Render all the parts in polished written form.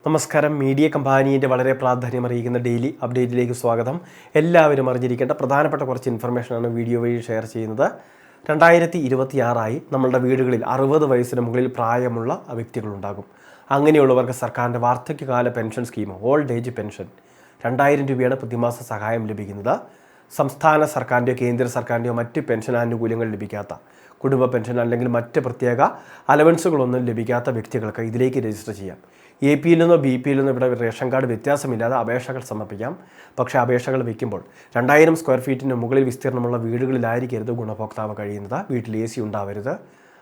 നമസ്കാരം. മീഡിയ കമ്പാനിയുടെ വളരെ പ്രാധാന്യമറിയിക്കുന്ന ഡെയിലി അപ്ഡേറ്റിലേക്ക് സ്വാഗതം. എല്ലാവരും അറിഞ്ഞിരിക്കേണ്ട പ്രധാനപ്പെട്ട കുറച്ച് ഇൻഫർമേഷനാണ് വീഡിയോ വഴി ഷെയർ ചെയ്യുന്നത്. 2026 നമ്മളുടെ വീടുകളിൽ 60 വയസ്സിന് മുകളിൽ പ്രായമുള്ള വ്യക്തികളുണ്ടാകും. അങ്ങനെയുള്ളവർക്ക് സർക്കാരിൻ്റെ വാർദ്ധക്യകാല pension scheme old age pension 2000 രൂപയാണ് പ്രതിമാസ സഹായം ലഭിക്കുന്നത്. സംസ്ഥാന സർക്കാരിൻ്റെയോ കേന്ദ്ര സർക്കാരിൻ്റെയോ മറ്റ് പെൻഷൻ ആനുകൂല്യങ്ങൾ ലഭിക്കാത്ത, കുടുംബ പെൻഷൻ അല്ലെങ്കിൽ മറ്റ് പ്രത്യേക അലവൻസുകളൊന്നും ലഭിക്കാത്ത വ്യക്തികൾക്ക് ഇതിലേക്ക് രജിസ്റ്റർ ചെയ്യാം. APയിൽ നിന്നോ BPയിൽ നിന്നോ ഇവിടെ റേഷൻ കാർഡ് വ്യത്യാസമില്ലാതെ അപേക്ഷകൾ സമർപ്പിക്കാം. പക്ഷേ അപേക്ഷകൾ വയ്ക്കുമ്പോൾ 2000 സ്ക്വയർ ഫീറ്റിന് മുകളിൽ വിസ്തീർണമുള്ള വീടുകളിലായിരിക്കരുത് ഗുണഭോക്താവ് കഴിയുന്നത്. വീട്ടിൽ AC ഉണ്ടാവരുത്.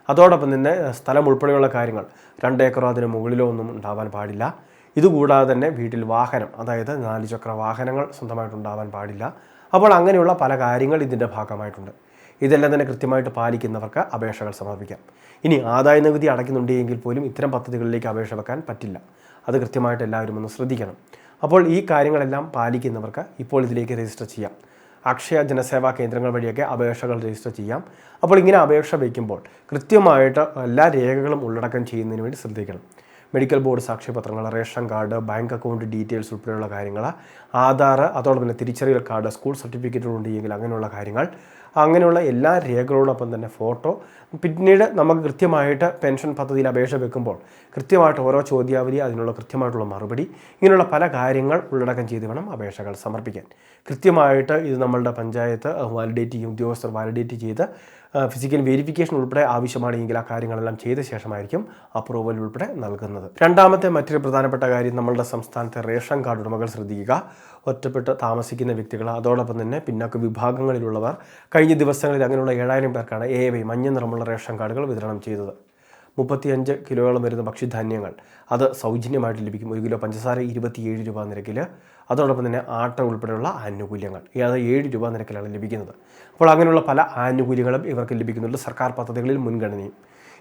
അതോടൊപ്പം തന്നെ സ്ഥലം ഉൾപ്പെടെയുള്ള കാര്യങ്ങൾ 2 ഏക്കറോ അതിന് മുകളിലോ ഒന്നും ഉണ്ടാവാൻ പാടില്ല. ഇതുകൂടാതെ തന്നെ വീട്ടിൽ വാഹനം, അതായത് 4 ചക്ര വാഹനങ്ങൾ സ്വന്തമായിട്ടുണ്ടാവാൻ പാടില്ല. അപ്പോൾ അങ്ങനെയുള്ള പല കാര്യങ്ങൾ ഇതിൻ്റെ ഭാഗമായിട്ടുണ്ട്. ഇതെല്ലാം തന്നെ കൃത്യമായിട്ട് പാലിക്കുന്നവർക്ക് അപേക്ഷകൾ സമർപ്പിക്കാം. ഇനി ആദായ നികുതി അടയ്ക്കുന്നുണ്ടെങ്കിൽ പോലും ഇത്തരം പദ്ധതികളിലേക്ക് അപേക്ഷ വെക്കാൻ പറ്റില്ല. അത് കൃത്യമായിട്ട് എല്ലാവരും ഒന്ന് ശ്രദ്ധിക്കണം. അപ്പോൾ ഈ കാര്യങ്ങളെല്ലാം പാലിക്കുന്നവർക്ക് ഇപ്പോൾ ഇതിലേക്ക് രജിസ്റ്റർ ചെയ്യാം. അക്ഷയ ജനസേവാ കേന്ദ്രങ്ങൾ വഴിയൊക്കെ അപേക്ഷകൾ രജിസ്റ്റർ ചെയ്യാം. അപ്പോൾ ഇങ്ങനെ അപേക്ഷ വയ്ക്കുമ്പോൾ കൃത്യമായിട്ട് എല്ലാ രേഖകളും ഉള്ളടക്കം ചെയ്യുന്നതിന് വേണ്ടി ശ്രദ്ധിക്കണം. മെഡിക്കൽ ബോർഡ് സാക്ഷ്യപത്രങ്ങൾ, ration card, bank account details ഉൾപ്പെടെയുള്ള കാര്യങ്ങൾ, ആധാർ, അതോടൊപ്പം തന്നെ തിരിച്ചറിയൽ കാർഡ്, സ്കൂൾ സർട്ടിഫിക്കറ്റുകളുണ്ടെങ്കിൽ അങ്ങനെയുള്ള കാര്യങ്ങൾ, അങ്ങനെയുള്ള എല്ലാ രേഖകളോടൊപ്പം തന്നെ ഫോട്ടോ. പിന്നീട് നമുക്ക് കൃത്യമായിട്ട് പെൻഷൻ പദ്ധതിയിൽ അപേക്ഷ വെക്കുമ്പോൾ കൃത്യമായിട്ട് ഓരോ ചോദ്യാവലി, അതിനുള്ള കൃത്യമായിട്ടുള്ള മറുപടി, ഇങ്ങനെയുള്ള പല കാര്യങ്ങൾ ഉള്ളടക്കം ചെയ്ത് വേണം അപേക്ഷകൾ സമർപ്പിക്കാൻ. കൃത്യമായിട്ട് ഇത് നമ്മളുടെ പഞ്ചായത്ത് വാലിഡേറ്റ് ചെയ്യും, ഉദ്യോഗസ്ഥർ വാലിഡേറ്റ് ചെയ്ത് ഫിസിക്കൽ വെരിഫിക്കേഷൻ ഉൾപ്പെടെ ആവശ്യമാണെങ്കിൽ ആ കാര്യങ്ങളെല്ലാം ചെയ്ത ശേഷമായിരിക്കും അപ്രൂവൽ ഉൾപ്പെടെ നൽകുന്നത്. രണ്ടാമത്തെ മറ്റൊരു പ്രധാനപ്പെട്ട കാര്യം, നമ്മളുടെ സംസ്ഥാനത്തെ റേഷൻ കാർഡ് ഉടമകൾ ശ്രദ്ധിക്കുക. ഒറ്റപ്പെട്ട് താമസിക്കുന്ന വ്യക്തികൾ, അതോടൊപ്പം തന്നെ പിന്നാക്ക വിഭാഗങ്ങളിലുള്ളവർ. കഴിഞ്ഞ ദിവസങ്ങളിൽ അങ്ങനെയുള്ള 7000 പേർക്കാണ് AY മഞ്ഞ നിറമുള്ള റേഷൻ കാർഡുകൾ വിതരണം ചെയ്തത്. 35 കിലോയോളം വരുന്ന ഭക്ഷ്യധാന്യങ്ങൾ അത് സൗജന്യമായിട്ട് ലഭിക്കും. 1 കിലോ പഞ്ചസാര 27 രൂപ നിരക്കിൽ. അതോടൊപ്പം തന്നെ ആട്ട ഉൾപ്പെടെയുള്ള ആനുകൂല്യങ്ങൾ അത് 7 രൂപ നിരക്കിലാണ് ലഭിക്കുന്നത്. അപ്പോൾ അങ്ങനെയുള്ള പല ആനുകൂല്യങ്ങളും ഇവർക്ക് ലഭിക്കുന്നുണ്ട്. സർക്കാർ പദ്ധതികളിൽ മുൻഗണനയും.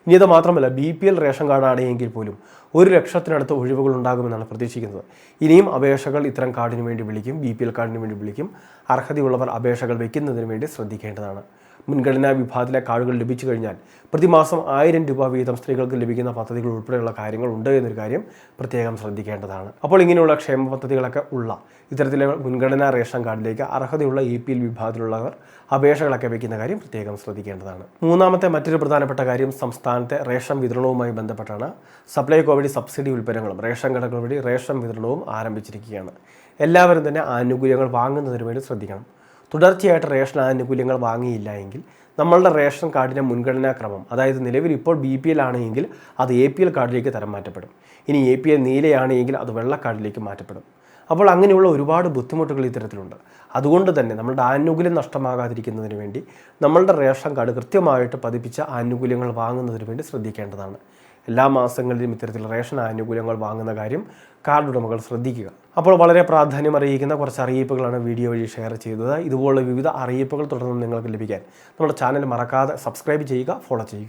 ഇനി അത് മാത്രമല്ല, BPL റേഷൻ കാർഡ് ആണെങ്കിൽ പോലും 1 ലക്ഷത്തിനടുത്ത് ഒഴിവുകൾ ഉണ്ടാകുമെന്നാണ് പ്രതീക്ഷിക്കുന്നത്. ഇനിയും അപേക്ഷകൾ ഇത്തരം കാർഡിന് വേണ്ടി വിളിക്കും, BPL കാർഡിന് വേണ്ടി വിളിക്കും. അർഹതയുള്ളവർ അപേക്ഷകൾ വയ്ക്കുന്നതിന് വേണ്ടി ശ്രദ്ധിക്കേണ്ടതാണ്. മുൻഗണനാ വിഭാഗത്തിലെ കാർഡുകൾ ലഭിച്ചു കഴിഞ്ഞാൽ പ്രതിമാസം 1000 രൂപ വീതം സ്ത്രീകൾക്ക് ലഭിക്കുന്ന പദ്ധതികൾ ഉൾപ്പെടെയുള്ള കാര്യങ്ങൾ ഉണ്ട് എന്നൊരു കാര്യം പ്രത്യേകം ശ്രദ്ധിക്കേണ്ടതാണ്. അപ്പോൾ ഇങ്ങനെയുള്ള ക്ഷേമ പദ്ധതികളൊക്കെ ഉള്ള ഇത്തരത്തിലെ മുൻഗണനാ റേഷൻ കാർഡിലേക്ക് അർഹതയുള്ള APL വിഭാഗത്തിലുള്ളവർ അപേക്ഷകളൊക്കെ വയ്ക്കുന്ന കാര്യം പ്രത്യേകം ശ്രദ്ധിക്കേണ്ടതാണ്. മൂന്നാമത്തെ മറ്റൊരു പ്രധാനപ്പെട്ട കാര്യം, സംസ്ഥാനത്തെ റേഷൻ വിതരണവുമായി ബന്ധപ്പെട്ടാണ്. സപ്ലൈകോ വഴി സബ്സിഡി ഉൽപ്പന്നങ്ങളും റേഷൻ കടകൾ വഴി റേഷൻ വിതരണവും ആരംഭിച്ചിരിക്കുകയാണ്. എല്ലാവരും തന്നെ ആനുകൂല്യങ്ങൾ വാങ്ങുന്നതിന് വേണ്ടി ശ്രദ്ധിക്കണം. തുടർച്ചയായിട്ട് റേഷൻ ആനുകൂല്യങ്ങൾ വാങ്ങിയില്ല എങ്കിൽ നമ്മളുടെ റേഷൻ കാർഡിൻ്റെ മുൻഗണനാ ക്രമം, അതായത് നിലവിൽ ഇപ്പോൾ BPL ആണെങ്കിൽ അത് APL കാർഡിലേക്ക് തരം മാറ്റപ്പെടും. ഇനി APL നീലയാണെങ്കിൽ അത് വെള്ള കാർഡിലേക്ക് മാറ്റപ്പെടും. അപ്പോൾ അങ്ങനെയുള്ള ഒരുപാട് ബുദ്ധിമുട്ടുകൾ ഇത്തരത്തിലുണ്ട്. അതുകൊണ്ട് തന്നെ നമ്മളുടെ ആനുകൂല്യം നഷ്ടമാകാതിരിക്കുന്നതിന് വേണ്ടി നമ്മളുടെ റേഷൻ കാർഡ് കൃത്യമായിട്ട് പതിപ്പിച്ച ആനുകൂല്യങ്ങൾ വാങ്ങുന്നതിന് വേണ്ടി ശ്രദ്ധിക്കേണ്ടതാണ്. എല്ലാ മാസങ്ങളിലും ഇത്തരത്തിൽ റേഷൻ ആനുകൂല്യങ്ങൾ വാങ്ങുന്ന കാര്യം കാർഡ് ഉടമകൾ ശ്രദ്ധിക്കുക. അപ്പോൾ വളരെ പ്രാധാന്യം അറിയിക്കുന്ന കുറച്ച് അറിയിപ്പുകളാണ് വീഡിയോ വഴി ഷെയർ ചെയ്തത്. ഇതുപോലുള്ള വിവിധ അറിയിപ്പുകൾ തുടർന്ന് നിങ്ങൾക്ക് ലഭിക്കാൻ നമ്മുടെ ചാനൽ മറക്കാതെ സബ്സ്ക്രൈബ് ചെയ്യുക, ഫോളോ ചെയ്യുക.